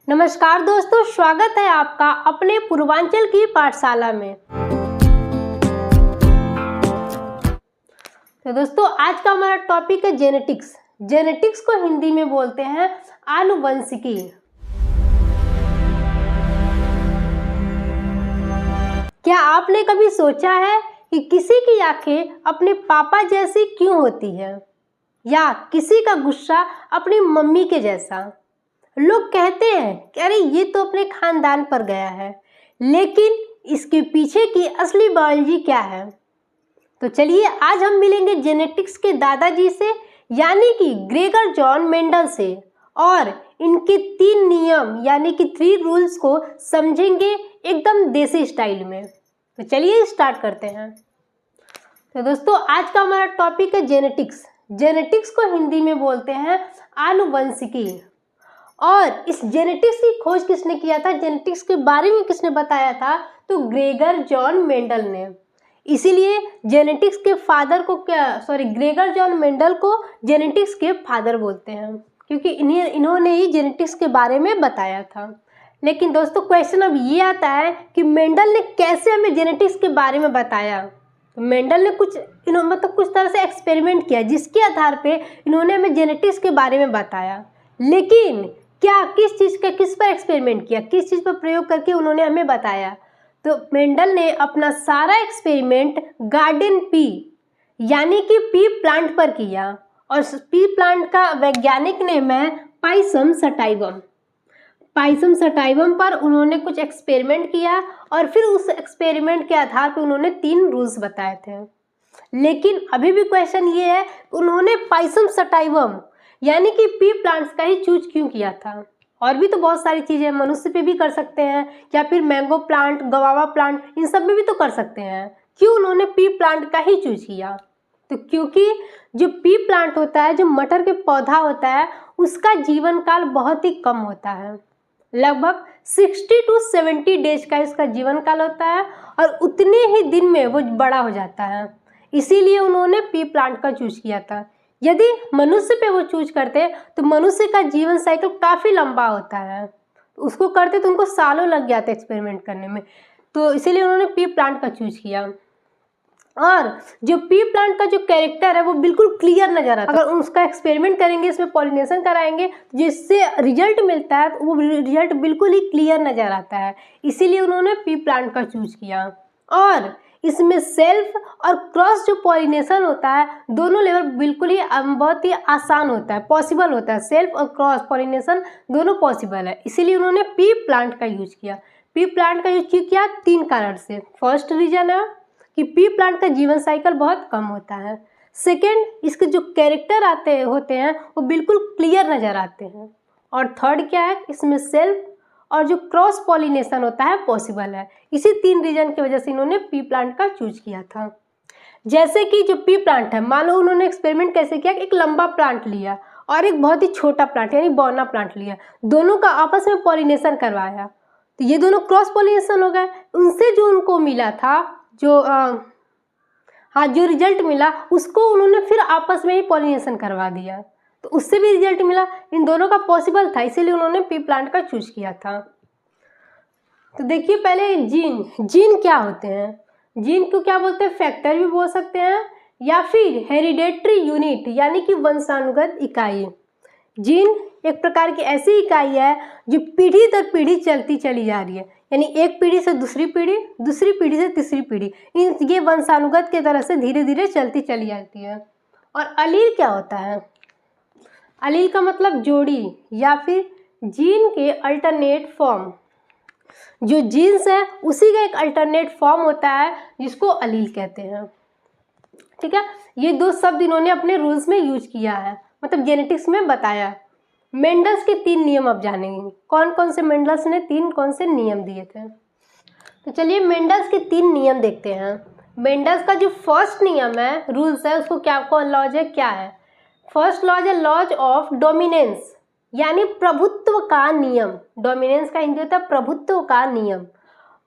नमस्कार दोस्तों, स्वागत है आपका अपने पूर्वांचल की पाठशाला में। तो दोस्तों, आज का हमारा टॉपिक है जेनेटिक्स। जेनेटिक्स को हिंदी में बोलते हैं आनुवंशिकी। क्या आपने कभी सोचा है कि किसी की आंखें अपने पापा जैसी क्यों होती है, या किसी का गुस्सा अपनी मम्मी के जैसा? लोग कहते हैं कि अरे ये तो अपने खानदान पर गया है, लेकिन इसके पीछे की असली बायोलॉजी क्या है? तो चलिए आज हम मिलेंगे जेनेटिक्स के दादाजी से, यानी कि ग्रेगर जॉन मेंडल से, और इनके 3 नियम यानी कि 3 रूल्स को समझेंगे एकदम देसी स्टाइल में। तो चलिए स्टार्ट करते हैं। तो दोस्तों, आज का हमारा टॉपिक है जेनेटिक्स। जेनेटिक्स को हिंदी में बोलते हैं आनुवंशिकी। और इस जेनेटिक्स की खोज किसने किया था, जेनेटिक्स के बारे में किसने बताया था? तो ग्रेगर जॉन मेंडल ने। इसीलिए जेनेटिक्स के फादर को ग्रेगर जॉन मेंडल को जेनेटिक्स के फादर बोलते हैं, क्योंकि इन्होंने ही जेनेटिक्स के बारे में बताया था। लेकिन दोस्तों, क्वेश्चन अब ये आता है कि मेंडल ने कैसे हमें जेनेटिक्स के बारे में बताया? तो मेंडल ने कुछ तरह से एक्सपेरिमेंट किया, जिसके आधार पे इन्होंने हमें जेनेटिक्स के बारे में बताया। लेकिन क्या किस पर एक्सपेरिमेंट किया, किस चीज़ पर प्रयोग करके उन्होंने हमें बताया? तो मेंडल ने अपना सारा एक्सपेरिमेंट गार्डन पी यानी कि पी प्लांट पर किया, और पी प्लांट का वैज्ञानिक नेम है पाइसम सटाइवम। पाइसम सटाइवम पर उन्होंने कुछ एक्सपेरिमेंट किया, और फिर उस एक्सपेरिमेंट के आधार पर उन्होंने 3 रूल्स बताए थे। लेकिन अभी भी क्वेश्चन ये है, उन्होंने पाइसम सटाइवम यानी कि पी प्लांट्स का ही चूज क्यों किया था? और भी तो बहुत सारी चीज़ें मनुष्य पे भी कर सकते हैं, या फिर मैंगो प्लांट, गवावा प्लांट, इन सब में भी तो कर सकते हैं। क्यों उन्होंने पी प्लांट का ही चूज किया? तो क्योंकि जो पी प्लांट होता है, जो मटर के पौधा होता है, उसका जीवन काल बहुत ही कम होता है। लगभग 60 to 70 डेज का इसका जीवन काल होता है, और उतने ही दिन में वो बड़ा हो जाता है। इसीलिए उन्होंने पी प्लांट का चूज किया था। यदि मनुष्य पे वो चूज करते तो मनुष्य का जीवन साइकिल काफ़ी लंबा होता है, उसको करते तो उनको सालों लग जाते एक्सपेरिमेंट करने में। तो इसीलिए उन्होंने पी प्लांट का चूज किया। और जो पी प्लांट का जो कैरेक्टर है वो बिल्कुल क्लियर नजर आता है। अगर उसका एक्सपेरिमेंट करेंगे, इसमें पॉलिनेशन कराएंगे, जिससे रिजल्ट मिलता है, तो वो रिजल्ट बिल्कुल ही क्लियर नजर आता है। इसीलिए उन्होंने पी प्लांट का चूज किया। और इसमें सेल्फ और क्रॉस जो पॉलिनेशन होता है, दोनों लेवल बिल्कुल ही बहुत ही आसान होता है, पॉसिबल होता है। सेल्फ और क्रॉस पॉलिनेशन दोनों पॉसिबल है, इसीलिए उन्होंने पी प्लांट का यूज किया। पी प्लांट का यूज क्यों किया? 3 कारण से। फर्स्ट रीजन है कि पी प्लांट का जीवन साइकिल बहुत कम होता है। सेकेंड, इसके जो कैरेक्टर होते हैं वो बिल्कुल क्लियर नज़र आते हैं। और थर्ड क्या है, इसमें सेल्फ और जो क्रॉस पॉलिनेशन होता है पॉसिबल है। इसी 3 रीजन की वजह से इन्होंने पी प्लांट का चूज किया था। जैसे कि जो पी प्लांट है, मान लो उन्होंने एक्सपेरिमेंट कैसे किया, एक लंबा प्लांट लिया और एक बहुत ही छोटा प्लांट यानी बौना प्लांट लिया, दोनों का आपस में पॉलिनेशन करवाया, तो ये दोनों क्रॉस पॉलिनेशन हो गए। उनसे जो उनको मिला था, जो रिजल्ट मिला, उसको उन्होंने फिर आपस में ही पॉलिनेशन करवा दिया, तो उससे भी रिजल्ट मिला। इन दोनों का पॉसिबल था, इसीलिए उन्होंने पी प्लांट का चूज किया था। तो देखिए पहले जीन क्या होते हैं? जीन को क्या बोलते हैं? फैक्टर भी बोल सकते हैं, या फिर हेरिडेटरी यूनिट यानी कि वंशानुगत इकाई। जीन एक प्रकार की ऐसी इकाई है जो पीढ़ी दर पीढ़ी चलती चली जा रही है, यानी एक पीढ़ी से दूसरी पीढ़ी, दूसरी पीढ़ी से तीसरी पीढ़ी, ये वंशानुगत के तरह से धीरे धीरे चलती चली जाती है। और अलील क्या होता है? अलील का मतलब जोड़ी या फिर जीन के अल्टरनेट फॉर्म। जो जीन्स है उसी का एक अल्टरनेट फॉर्म होता है, जिसको अलील कहते हैं। ठीक है, ये 2 शब्द इन्होंने अपने रूल्स में यूज किया है, मतलब जेनेटिक्स में बताया। मेंडल्स के 3 नियम अब जानेंगे। कौन कौन से मेंडल्स ने कौन से नियम दिए थे? तो चलिए मेंडल्स के 3 नियम देखते हैं। मेंडल्स का जो फर्स्ट नियम है, रूल्स है, उसको कौन लॉज है, क्या है? फर्स्ट लॉज है लॉज ऑफ डोमिनेंस, यानी प्रभुत्व का नियम। डोमिनेंस का हिंदी होता है प्रभुत्व का नियम।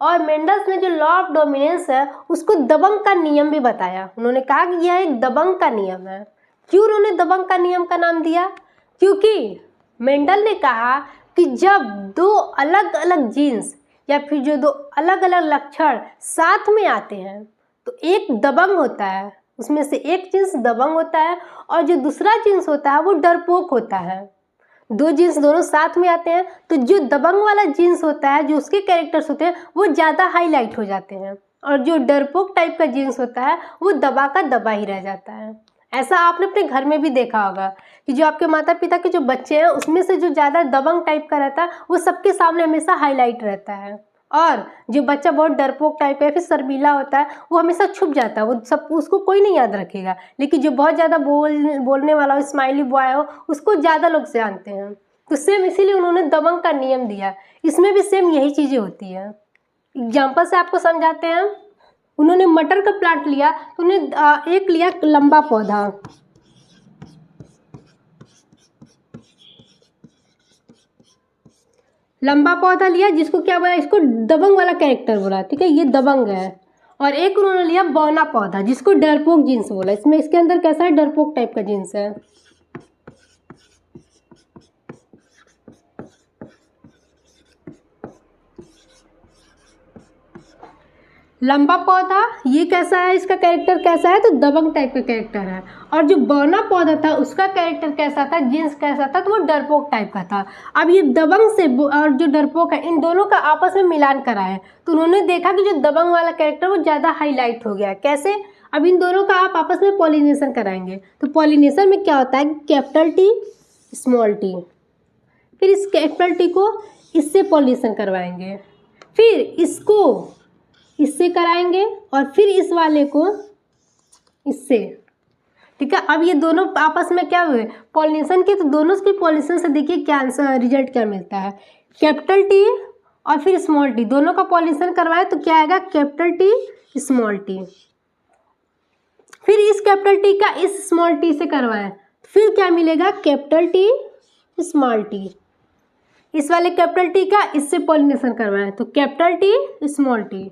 और मेंडल्स ने जो लॉ ऑफ डोमिनेंस है उसको दबंग का नियम भी बताया। उन्होंने कहा कि यह एक दबंग का नियम है। क्यों उन्होंने दबंग का नियम का नाम दिया? क्योंकि मेंडल ने कहा कि जब दो अलग अलग जीन्स या फिर जो दो अलग अलग लक्षण साथ में आते हैं तो एक दबंग होता है, उसमें से एक जीन्स दबंग होता है और जो दूसरा जीन्स होता है वो डरपोक होता है। दो जीन्स दोनों साथ में आते हैं तो जो दबंग वाला जीन्स होता है, जो उसके कैरेक्टर्स होते हैं वो ज़्यादा हाईलाइट हो जाते हैं और जो डरपोक टाइप का जीन्स होता है वो दबा का दबा ही रह जाता है। ऐसा आपने अपने घर में भी देखा होगा कि जो आपके माता पिता के जो बच्चे हैं उसमें से जो ज़्यादा दबंग टाइप का रहता है वो सबके सामने हमेशा हाईलाइट रहता है और जो बच्चा बहुत डरपोक टाइप का या फिर शर्मीला होता है वो हमेशा छुप जाता है, वो सब उसको कोई नहीं याद रखेगा। लेकिन जो बहुत ज़्यादा बोलने वाला हो, स्माइली बॉय हो, उसको ज़्यादा लोग जानते हैं। तो सेम इसीलिए उन्होंने दबंग का नियम दिया। इसमें भी सेम यही चीज़ें होती है। एग्जाम्पल से आपको समझाते हैं। उन्होंने मटर का प्लांट लिया तो उन्हें एक लिया लंबा पौधा, लंबा पौधा लिया जिसको क्या बोला, इसको दबंग वाला कैरेक्टर बोला, ठीक है, ये दबंग है। और एक उन्होंने लिया बौना पौधा जिसको डरपोक जीन्स बोला। इसमें इसके अंदर कैसा है, डरपोक टाइप का जीन्स है। लंबा पौधा ये कैसा है, इसका कैरेक्टर कैसा है, तो दबंग टाइप का कैरेक्टर है। और जो बौना पौधा था उसका कैरेक्टर कैसा था, जीन्स कैसा था, तो वो डरपोक टाइप का था। अब ये दबंग से और जो डरपोक है इन दोनों का आपस में मिलान कराया तो उन्होंने देखा कि जो दबंग वाला कैरेक्टर वो ज़्यादा हाईलाइट हो गया। कैसे, अब इन दोनों का आप आपस में पॉलिनेशन कराएंगे तो पॉलिनेशन में क्या होता है, कैपिटल टी स्मॉल टी, फिर इस कैपिटल टी को इससे पॉलिनेशन करवाएंगे, फिर इसको इससे कराएंगे और फिर इस वाले को इससे, ठीक है। अब ये दोनों आपस में क्या हुए, पॉलिनेशन के, तो दोनों के पॉलिनेशन से देखिए क्या आंसर रिजल्ट क्या मिलता है। कैपिटल टी और फिर स्मॉल टी दोनों का पॉलिनेशन करवाए तो क्या आएगा, कैपिटल टी स्मॉल टी। फिर इस कैपिटल टी का इस स्मॉल टी से करवाए फिर क्या मिलेगा, कैपिटल टी स्मॉल टी। इस वाले कैपिटल टी का इससे पॉलिनेशन करवाए तो कैपिटल टी स्मॉल टी।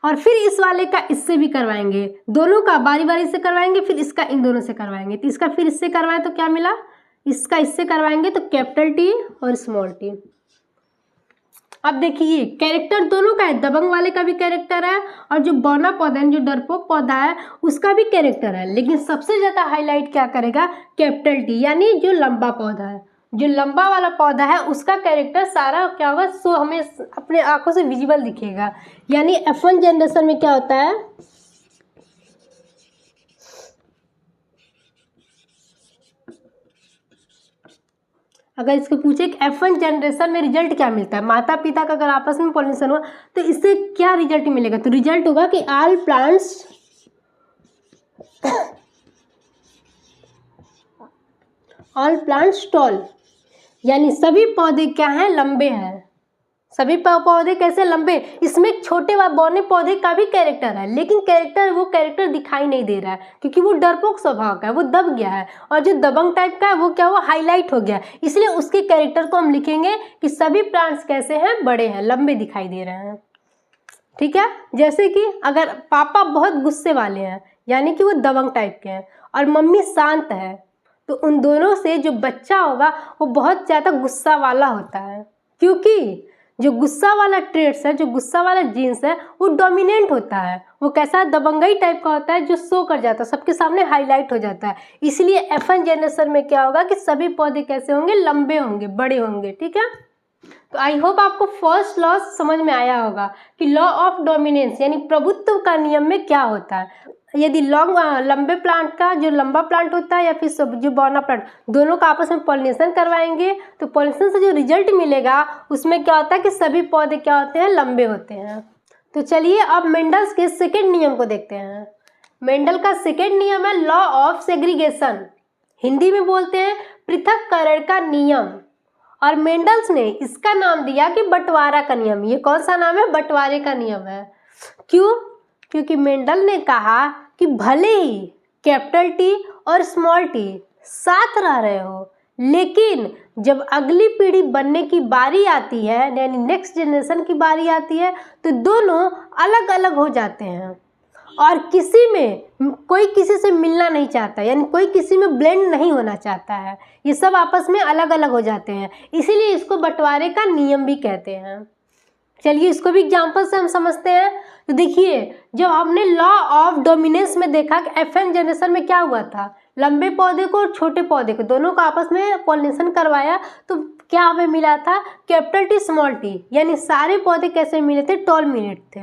और फिर इस वाले का इससे भी करवाएंगे, दोनों का बारी बारी से करवाएंगे, फिर इसका इन दोनों से करवाएंगे। तो इसका फिर इससे करवाए तो क्या मिला, इसका इससे करवाएंगे तो कैपिटल टी और स्मॉल टी। अब देखिए कैरेक्टर दोनों का है, दबंग वाले का भी कैरेक्टर है और जो बौना पौधा है, जो डरपोक पौधा है उसका भी कैरेक्टर है। लेकिन सबसे ज़्यादा हाईलाइट क्या करेगा, कैपिटल टी, यानी जो लंबा पौधा है, जो लंबा वाला पौधा है उसका कैरेक्टर सारा क्या होगा, सो हमें अपने आंखों से विजिबल दिखेगा। यानी F1 जनरेशन में क्या होता है, अगर इसको पूछे कि F1 जनरेशन में रिजल्ट क्या मिलता है, माता पिता का अगर आपस में पॉलिनेशन हुआ तो इससे क्या रिजल्ट मिलेगा, तो रिजल्ट होगा कि ऑल प्लांट्स टॉल, यानी सभी पौधे क्या हैं, लंबे हैं। सभी पौधे कैसे, लंबे। इसमें छोटे व बौने पौधे का भी कैरेक्टर है लेकिन वो कैरेक्टर दिखाई नहीं दे रहा है क्योंकि वो डरपोक स्वभाव का है, वो दब गया है। और जो दबंग टाइप का है वो क्या हुआ, हाईलाइट हो गया। इसलिए उसके कैरेक्टर को हम लिखेंगे कि सभी प्लांट्स कैसे हैं, बड़े हैं, लंबे दिखाई दे रहे हैं, ठीक है। जैसे कि अगर पापा बहुत गुस्से वाले हैं यानी कि वो दबंग टाइप के हैं और मम्मी शांत है तो उन दोनों से जो बच्चा होगा वो बहुत ज़्यादा गुस्सा वाला होता है, क्योंकि जो गुस्सा वाला ट्रेट्स है, जो गुस्सा वाला जीन्स है वो डोमिनेंट होता है। वो कैसा, दबंगई टाइप का होता है जो शो कर जाता है, सबके सामने हाईलाइट हो जाता है। इसलिए F1 जनरेशन में क्या होगा कि सभी पौधे कैसे होंगे, लंबे होंगे, बड़े होंगे, ठीक है। तो आई होप आपको फर्स्ट लॉ समझ में आया होगा कि लॉ ऑफ डोमिनेंस यानी प्रभुत्व का नियम में क्या होता है। यदि लंबे प्लांट का जो लंबा प्लांट होता है या फिर जो बौना प्लांट, दोनों का आपस में पॉलिनेशन करवाएंगे तो पॉलिनेशन से जो रिजल्ट मिलेगा उसमें क्या होता है कि सभी पौधे क्या होते हैं, लंबे होते हैं। तो चलिए अब मेंडल्स के सेकेंड नियम को देखते हैं। मेंडल का सेकेंड नियम है लॉ ऑफ सेग्रीगेशन, हिंदी में बोलते हैं पृथक्करण का नियम। और मेंडल्स ने इसका नाम दिया कि बंटवारा का नियम। ये कौन सा नाम है, बंटवारे का नियम है। क्यों, क्योंकि मेंडल ने कहा कि भले ही कैपिटल टी और स्मॉल टी साथ रह रहे हो लेकिन जब अगली पीढ़ी बनने की बारी आती है यानी नेक्स्ट जनरेशन की बारी आती है तो दोनों अलग अलग हो जाते हैं। और किसी में कोई किसी से मिलना नहीं चाहता, यानी कोई किसी में ब्लेंड नहीं होना चाहता है। ये सब आपस में अलग अलग हो जाते हैं, इसीलिए इसको बंटवारे का नियम भी कहते हैं। चलिए इसको भी एग्जाम्पल से हम समझते हैं। तो देखिए, जब हमने लॉ ऑफ डोमिनेंस में देखा कि FN जनरेशन में क्या हुआ था, लंबे पौधे को और छोटे पौधे को दोनों को आपस में पॉलिनेशन करवाया, तो क्या हमें मिला था, कैपिटल T स्मॉल t, यानी सारे पौधे कैसे मिले थे, टॉलमिनेट थे।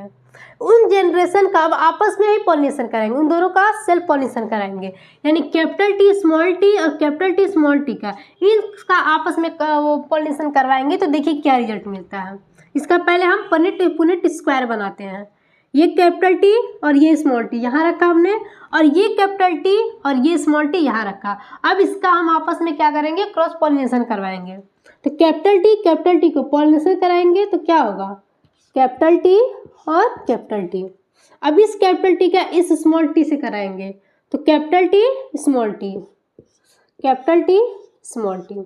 उन जनरेशन का अब आपस में ही पॉलिनेशन कराएंगे, उन दोनों का सेल्फ पॉलिनेशन कराएंगे, यानी कैपिटल T स्मॉल t और कैपिटल T स्मॉल t का इसका आपस में वो पॉलिनेशन करवाएंगे। तो देखिए क्या रिजल्ट मिलता है। इसका पहले हम पुनेट स्क्वायर बनाते हैं। ये कैपिटल T और ये स्मॉल t यहाँ रखा हमने, और ये कैपिटल T और ये स्मॉल t यहाँ रखा। अब इसका हम आपस में क्या करेंगे, क्रॉस पॉलिनेशन करवाएंगे। तो कैपिटल T को पॉलिनेशन कराएंगे तो क्या होगा, कैपिटल T और कैपिटल T। अब इस कैपिटल T का इस स्मॉल t से कराएंगे तो capital T small t, capital T small t।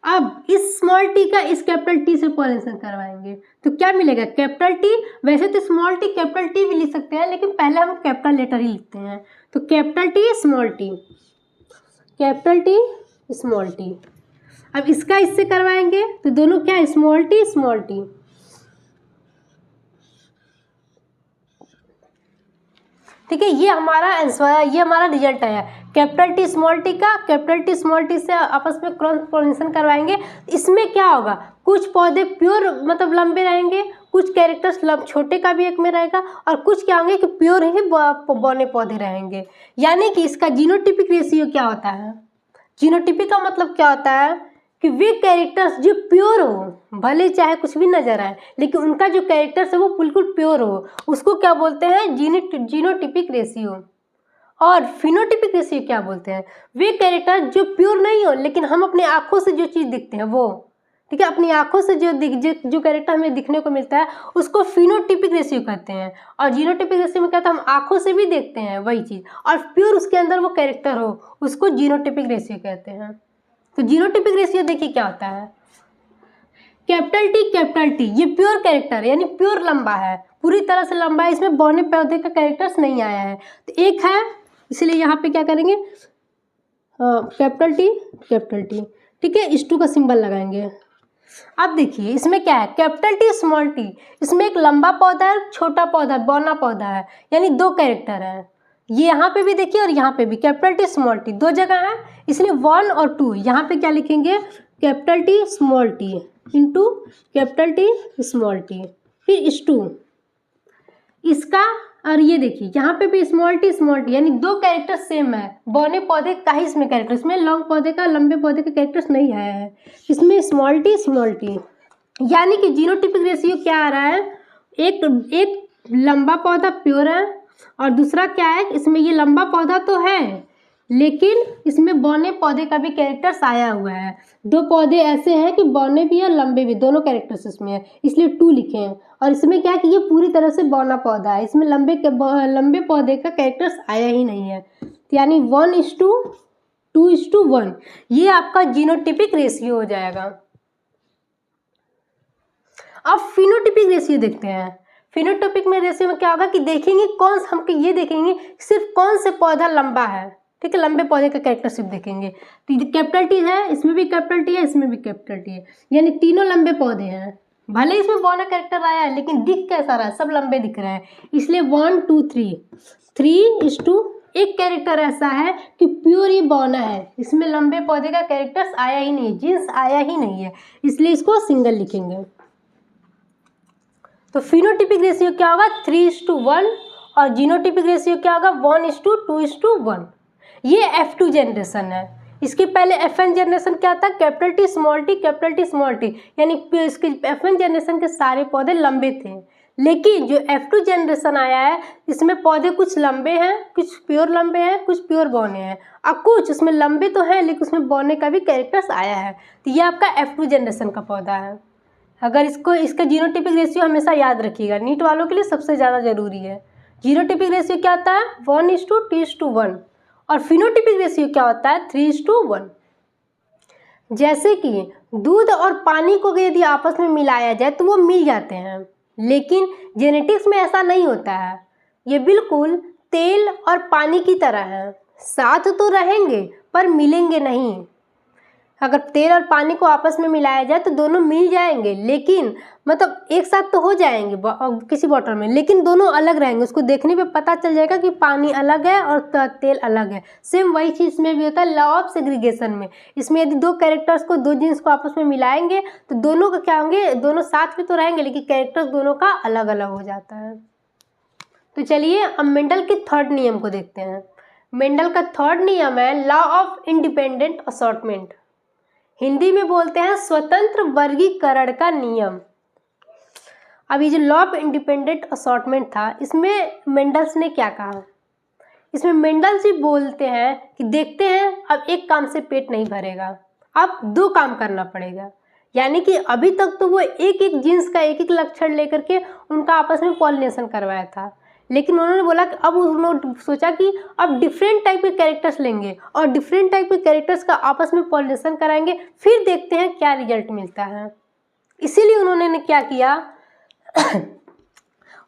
अब इस स्मॉल t का इस कैपिटल T से पॉलिनेशन करवाएंगे तो क्या मिलेगा, कैपिटल T। वैसे तो स्मॉल t कैपिटल T भी लिख सकते हैं, लेकिन पहले हम कैपिटल लेटर ही लिखते हैं। तो capital T small t, capital T small t। अब इसका इससे करवाएंगे तो दोनों क्या है, स्मॉल t स्मॉल t। ठीक है, ये हमारा आंसर है, ये हमारा रिजल्ट आया। कैपिटल T स्मॉल t का कैपिटल T स्मॉल t से आपस में क्रॉस पॉलिनेशन करवाएंगे। इसमें क्या होगा, कुछ पौधे प्योर मतलब लंबे रहेंगे, कुछ कैरेक्टर्स छोटे का भी एक में रहेगा, और कुछ क्या होंगे कि प्योर ही बौने पौधे रहेंगे। यानी कि इसका जीनोटिपिक रेशियो क्या होता है, जीनोटिपिक का मतलब क्या होता है कि वे कैरेक्टर्स जो प्योर हो, भले चाहे कुछ भी नजर आए, लेकिन उनका जो कैरेक्टर्स है वो बिल्कुल प्योर हो, उसको क्या बोलते हैं, जीनोटिपिक रेशियो। और फिनोटिपिक रेशियो क्या बोलते हैं, वे कैरेक्टर जो प्योर नहीं हो लेकिन हम अपने आंखों से जो चीज़ दिखते हैं वो, ठीक है, अपनी आंखों से जो कैरेक्टर हमें दिखने को मिलता है उसको फिनोटिपिक रेशियो कहते हैं। और जीनोटिपिक रेशियो में क्या था, हम आंखों से भी देखते हैं वही चीज़, और प्योर उसके अंदर वो कैरेक्टर हो, उसको जीनोटिपिक रेशियो कहते हैं। तो जीनोटिपिक रेशियो देखिए क्या होता है, कैपिटल T ये प्योर कैरेक्टर यानी प्योर लंबा है, पूरी तरह से लंबा है, इसमें बौने पौधे का कैरेक्टर्स नहीं आया है। तो एक है, इसलिए यहाँ पे क्या करेंगे, कैपिटल T, ठीक है, इस 2 का सिंबल लगाएंगे। अब देखिए इसमें क्या है, कैपिटल T स्मॉल t, इसमें एक लंबा पौधा है, छोटा पौधा, बौना पौधा है, यानी 2 कैरेक्टर है। ये यहाँ पे भी देखिए और यहाँ पे भी कैपिटल T स्मॉल t 2 जगह है, इसलिए 1 और 2 यहाँ पे क्या लिखेंगे, capital T small t into capital T small t, फिर इस 2 इसका, और ये देखिए यहाँ पे भी स्मॉल t यानी 2 कैरेक्टर सेम है, बौने पौधे का ही इसमें कैरेक्टर, इसमें लॉन्ग पौधे का लंबे पौधे का कैरेक्टर्स नहीं आया है, इसमें स्मॉल t। यानी कि जीनोटिपिक रेशियो क्या आ रहा है, एक लंबा पौधा प्योर है, और दूसरा क्या है, इसमें ये लंबा पौधा तो है लेकिन इसमें बौने पौधे का भी कैरेक्टर्स आया हुआ है। 2 पौधे ऐसे हैं कि बौने भी है लंबे भी, दोनों कैरेक्टर्स इसमें है, इसलिए 2 लिखे हैं। और इसमें क्या है कि ये पूरी तरह से बौना पौधा है, इसमें लंबे पौधे का कैरेक्टर्स आया ही नहीं है, यानी 1:2:1 ये आपका जीनोटिपिक रेशियो हो जाएगा। अब फिनोटिपिक रेशियो देखते हैं। फिनोटिपिक में रेशियो में क्या होगा कि देखेंगे हम ये देखेंगे सिर्फ कौन से पौधा लंबा है, ठीक है, लंबे पौधे का कैरेक्टरशिप देखेंगे। तो कैपिटल T है, इसमें भी कैपिटल T है, इसमें भी कैपिटल T है, यानी तीनों लंबे पौधे हैं। भले इसमें बौना कैरेक्टर आया है लेकिन दिख कैसा रहा है, सब लंबे दिख रहे हैं, इसलिए 1 2 3:3 एक कैरेक्टर ऐसा है कि प्योर ही बौना है, इसमें लंबे पौधे का कैरेक्टर्स आया ही नहीं है, जीन्स आया ही नहीं है, इसलिए इसको सिंगल लिखेंगे। तो फिनोटिपिक रेशियो क्या होगा, 3:1, और जीनोटिपिक रेशियो क्या होगा, 1:2:1। ये F2 जनरेशन है। इसके पहले FN जनरेशन क्या था, कैपिटल T स्मॉल t, यानी इसके FN जनरेशन के सारे पौधे लंबे थे। लेकिन जो F2 जनरेशन आया है इसमें पौधे कुछ लंबे हैं, कुछ प्योर लंबे हैं, कुछ प्योर बौने हैं, और कुछ उसमें लंबे तो हैं लेकिन उसमें बौने का भी कैरेक्टर्स आया है। तो ये आपका F2 जनरेशन का पौधा है। अगर इसका जीनोटिपिक रेशियो हमेशा याद रखिएगा, नीट वालों के लिए सबसे ज़्यादा ज़रूरी है। जीनोटिपिक रेशियो क्या होता है, 1:2:1, और फिनोटिपिक रेशियो क्या होता है, 3:1। जैसे कि दूध और पानी को यदि आपस में मिलाया जाए तो वो मिल जाते हैं, लेकिन जेनेटिक्स में ऐसा नहीं होता है। ये बिल्कुल तेल और पानी की तरह हैं, साथ तो रहेंगे पर मिलेंगे नहीं। अगर तेल और पानी को आपस में मिलाया जाए तो दोनों मिल जाएंगे, लेकिन मतलब एक साथ तो हो जाएंगे किसी वाटर में, लेकिन दोनों अलग रहेंगे। उसको देखने पे पता चल जाएगा कि पानी अलग है और तेल अलग है। सेम वही चीज़ में भी होता है लॉ ऑफ सेग्रीगेशन में। इसमें यदि दो कैरेक्टर्स को, दो जीन्स को आपस में मिलाएंगे तो दोनों का क्या होंगे, दोनों साथ में तो रहेंगे लेकिन कैरेक्टर्स दोनों का अलग अलग हो जाता है। तो चलिए अब मेंडल के थर्ड नियम को देखते हैं। मेंडल का थर्ड नियम है law of independent assortment. Hindi में बोलते हैं स्वतंत्र वर्गीकरण का नियम। अब ये जो लॉ ऑफ इंडिपेंडेंट असॉर्टमेंट था, इसमें मेंडल्स ने क्या कहा, इसमें मेंडल्स जी बोलते हैं कि देखते हैं अब एक काम से पेट नहीं भरेगा, अब दो काम करना पड़ेगा। यानी कि अभी तक तो वो एक एक जीन्स का एक एक लक्षण लेकर के उनका आपस में पॉलिनेशन करवाया था, लेकिन उन्होंने बोला कि अब उन्होंने सोचा कि अब डिफरेंट टाइप के कैरेक्टर्स लेंगे और डिफरेंट टाइप के कैरेक्टर्स का आपस में पॉलिनेशन कराएंगे, फिर देखते हैं क्या रिजल्ट मिलता है। इसीलिए उन्होंने क्या किया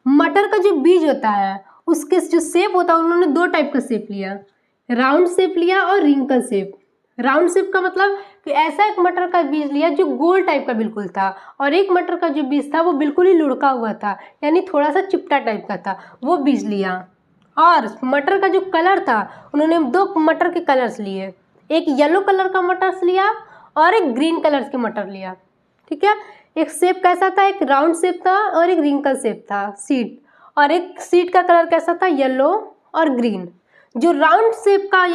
मटर का जो बीज होता है उसके जो शेप होता है, उन्होंने दो टाइप का शेप लिया, राउंड शेप लिया और रिंकल शेप। राउंड शेप का मतलब कि ऐसा एक मटर का बीज लिया जो गोल टाइप का बिल्कुल था, और एक मटर का जो बीज था वो बिल्कुल ही लुढ़का हुआ था, यानी थोड़ा सा चिपटा टाइप का था, वो बीज लिया। और मटर का जो कलर था, उन्होंने दो मटर के कलर्स लिए, एक येलो कलर का मटर लिया और एक ग्रीन कलर के मटर लिया। ठीक है, एक शेप कैसा था, एक राउंड शेप था और एक रिंकल शेप था सीड, और एक सीड का कलर कैसा था, येलो और ग्रीन। जो राउंड शेप का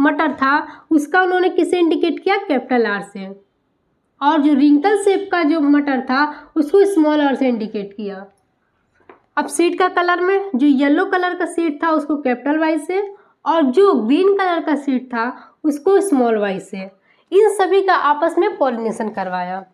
मटर था उसका उन्होंने किसे इंडिकेट किया, कैपिटल आर से, और जो रिंकल शेप का जो मटर था उसको स्मॉल आर से इंडिकेट किया। अब सीड का कलर में जो येलो कलर का सीड था उसको कैपिटल वाई से, और जो ग्रीन कलर का सीड था उसको स्मॉल वाई से। इन सभी का आपस में पॉलिनेशन करवाया।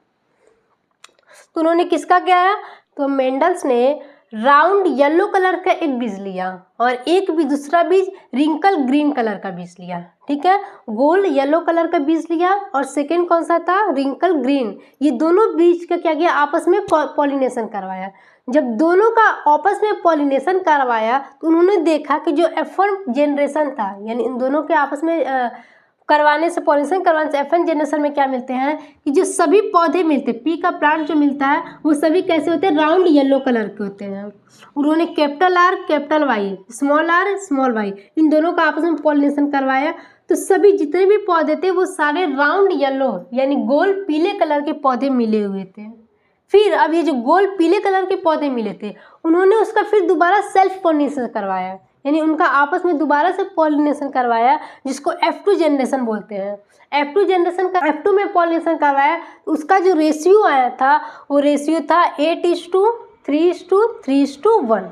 तो उन्होंने किसका किया, तो मेंडल्स ने राउंड येलो कलर का एक बीज लिया और एक भी दूसरा बीज रिंकल ग्रीन कलर का बीज लिया। ठीक है, गोल येलो कलर का बीज लिया और सेकेंड कौन सा था, रिंकल ग्रीन। ये दोनों बीज का क्या किया, आपस में पॉलिनेशन करवाया। जब दोनों का आपस में पॉलिनेशन करवाया तो उन्होंने देखा कि जो F1 जनरेशन था, यानी इन दोनों के आपस में करवाने से, पॉलिनेशन करवाने से F1 जनरेशन में क्या मिलते हैं कि जो सभी पौधे मिलते हैं, पी का प्लांट जो मिलता है वो सभी कैसे होते हैं, राउंड येलो कलर के होते हैं। उन्होंने capital R capital Y, small R small Y, इन दोनों का आपस में पॉलिनेशन करवाया तो सभी जितने भी पौधे थे वो सारे राउंड येलो यानी गोल पीले कलर के पौधे मिले हुए थे। फिर अब ये जो गोल पीले कलर के पौधे मिले थे उन्होंने उसका फिर दोबारा सेल्फ पॉलिनेशन करवाया, यानी उनका आपस में दोबारा से पॉलिनेशन करवाया, जिसको F2 जनरेशन बोलते हैं। F2 जनरेशन का F2 में पॉलिनेशन करवाया, उसका जो रेशियो आया था वो रेशियो था 8:3:3:1,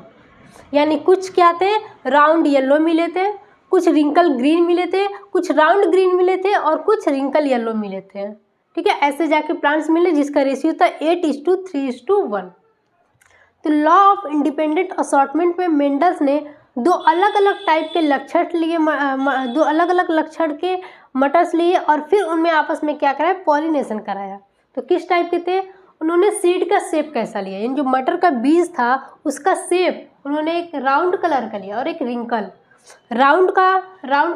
यानी कुछ क्या थे, राउंड येलो मिले थे, कुछ रिंकल ग्रीन मिले थे, कुछ राउंड ग्रीन मिले थे और कुछ रिंकल येलो मिले थे। ठीक है, ऐसे जाके प्लांट्स मिले जिसका रेशियो था 8:3:1। तो लॉ ऑफ इंडिपेंडेंट असॉर्टमेंट में मेंडल्स ने दो अलग अलग टाइप के लक्षण लिए, दो अलग अलग लक्षण के मटर्स लिए और फिर उनमें आपस में क्या कराया, पॉलिनेशन कराया। तो किस टाइप के थे, उन्होंने सीड का शेप कैसा लिया, यानी जो मटर का बीज था उसका शेप उन्होंने एक राउंड कलर का लिया और एक रिंकल। राउंड का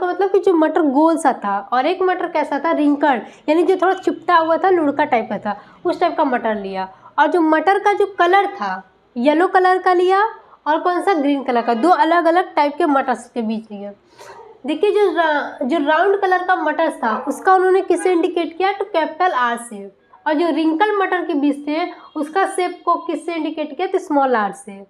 मतलब कि जो मटर गोल सा था, और एक मटर कैसा था, रिंकल, यानी जो थोड़ा चिपटा हुआ था, लुढ़का टाइप का था, उस टाइप का मटर लिया। और जो मटर का जो कलर था येलो कलर का लिया और कौन सा, ग्रीन कलर का। दो अलग अलग टाइप के मटर्स के बीच लिया। देखिए जो राउंड कलर का मटर था उसका उन्होंने किससे इंडिकेट किया, तो कैपिटल आर से, और जो रिंकल मटर के बीज थे उसका शेप को किससे इंडिकेट किया, तो स्मॉल आर से।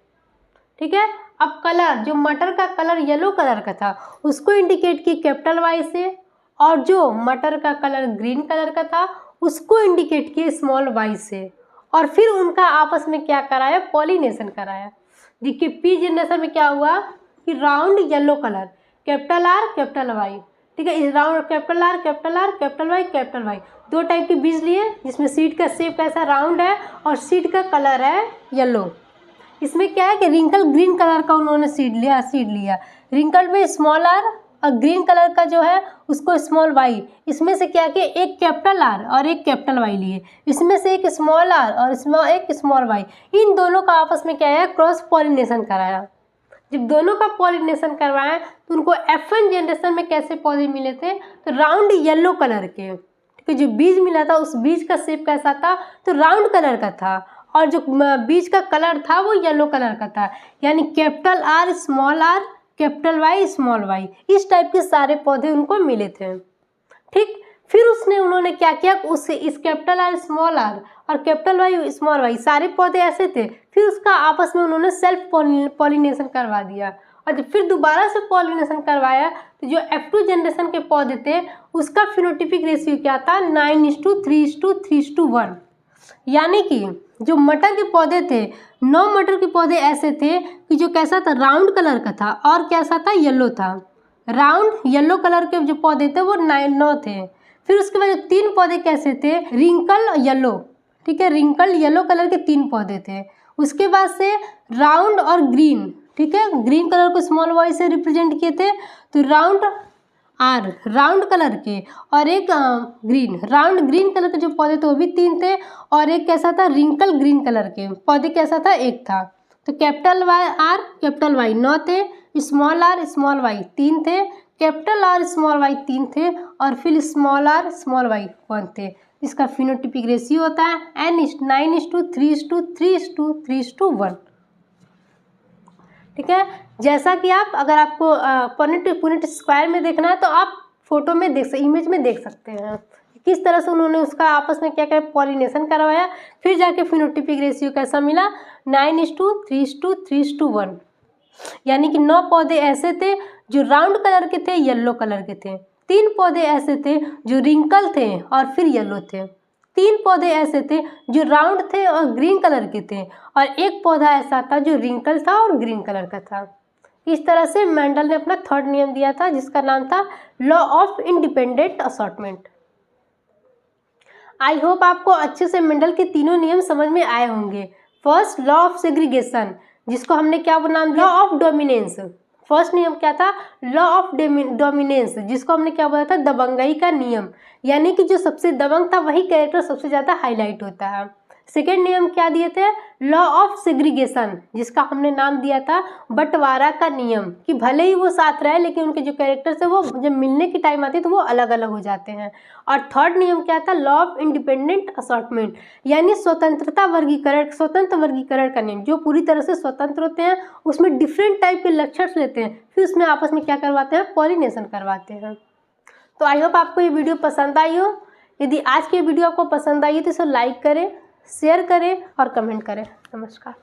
ठीक है, अब कलर, जो मटर का कलर येलो कलर का था उसको इंडिकेट की कैपिटल वाई से, और जो मटर का कलर ग्रीन कलर का था उसको इंडिकेट किए स्मॉल वाई से, और फिर उनका आपस में क्या कराया, पॉलिनेशन कराया। देखिए पी जनरेशन में क्या हुआ कि round yellow colour, capital R capital Y. ठीक है, इस round capital R capital Y दो टाइप के बीज लिए, जिसमें सीड का शेप कैसा, राउंड है, और सीड का कलर है येलो। इसमें क्या है कि रिंकल ग्रीन कलर का उन्होंने सीड लिया, रिंकल में स्मॉल आर और ग्रीन कलर का जो है उसको स्मॉल वाई। इसमें से क्या किया, एक कैपिटल आर और एक कैपिटल वाई लिए, इसमें से एक स्मॉल आर और एक स्मॉल वाई, इन दोनों का आपस में क्या है, क्रॉस पॉलिनेशन कराया। जब दोनों का पॉलिनेशन करवाएं तो उनको F1 जनरेशन में कैसे पौधे मिले थे, तो राउंड येलो कलर के, ठीक है। जो बीज मिला था उस बीज का शेप कैसा था, तो राउंड कलर का था, और जो बीज का कलर था वो येलो कलर का था, यानी capital R small r capital Y small y, इस टाइप के सारे पौधे उनको मिले थे, ठीक। फिर उन्होंने क्या किया, उससे इस कैपिटल R स्मॉल r और कैपिटल Y स्मॉल y सारे पौधे ऐसे थे, फिर उसका आपस में उन्होंने सेल्फ पॉलिनेशन करवा दिया, और जब फिर दोबारा से पॉलिनेशन करवाया तो जो F2 जनरेशन के पौधे थे उसका फिनोटिपिक रेशियो क्या था, 9:3:3:1, यानी कि जो मटर के पौधे थे, 9 मटर के पौधे ऐसे थे कि जो कैसा था, राउंड कलर का था, और कैसा था, येलो था। राउंड येलो कलर के जो पौधे थे वो 9 थे। फिर उसके बाद 3 पौधे कैसे थे, रिंकल येलो, ठीक है, रिंकल येलो कलर के 3 पौधे थे। उसके बाद से राउंड और ग्रीन, ठीक है, ग्रीन कलर को स्मॉल y से रिप्रेजेंट किए थे, तो राउंड R राउंड कलर के, और एक ग्रीन, राउंड ग्रीन कलर के जो पौधे थे वो भी 3 थे, और एक कैसा था, रिंकल ग्रीन कलर के पौधे कैसा था, 1 था। तो कैपिटल R कैपिटल Y 9 थे, स्मॉल r स्मॉल y 3 थे, कैपिटल R स्मॉल y 3 थे, और फिर स्मॉल r स्मॉल y 1 थे। इसका फिनोटिपिक रेशियो होता है 9:3:3:1, ठीक है। जैसा कि आप, अगर आपको पुनेट स्क्वायर में देखना है तो आप फोटो में इमेज में देख सकते हैं किस तरह से उन्होंने उसका आपस में क्या क्या पॉलिनेशन करवाया, फिर जाके फिनोटिपिक रेशियो कैसा मिला, 9:3:3:1, यानी कि 9 पौधे ऐसे थे जो राउंड कलर के थे, येलो कलर के थे, 3 पौधे ऐसे थे जो रिंकल थे और फिर येलो थे, 3 पौधे ऐसे थे जो राउंड थे और ग्रीन कलर के थे, और एक पौधा ऐसा था जो रिंकल था और ग्रीन कलर का था। इस तरह से मेंडल ने अपना 3rd नियम दिया था, जिसका नाम था law of independent assortment. I hope आपको अच्छे से मेंडल के तीनों नियम समझ में आए होंगे। फर्स्ट, लॉ ऑफ सेग्रीगेशन, जिसको हमने क्या नाम दिया, लॉ ऑफ डोमिनेंस। फर्स्ट नियम क्या था, लॉ ऑफ डोमिनेंस, जिसको हमने क्या बोला था, दबंगई का नियम, यानी कि जो सबसे दबंग था वही कैरेक्टर सबसे ज़्यादा हाईलाइट होता है। सेकेंड नियम क्या दिए थे, लॉ ऑफ सेग्रीगेशन, जिसका हमने नाम दिया था बंटवारा का नियम, कि भले ही वो साथ रहे लेकिन उनके जो कैरेक्टर्स है वो जब मिलने की टाइम आती है तो वो अलग अलग हो जाते हैं। और थर्ड नियम क्या था, लॉ ऑफ इंडिपेंडेंट असॉर्टमेंट, यानी स्वतंत्र वर्गीकरण का नियम, जो पूरी तरह से स्वतंत्र होते हैं, उसमें डिफरेंट टाइप के लक्षण लेते हैं, फिर उसमें आपस में क्या करवाते हैं, पॉलिनेशन करवाते हैं। तो आई होप आपको ये वीडियो पसंद आई हो। यदि आज की वीडियो आपको पसंद आई है तो इसे लाइक करें, शेयर करें और कमेंट करें। नमस्कार।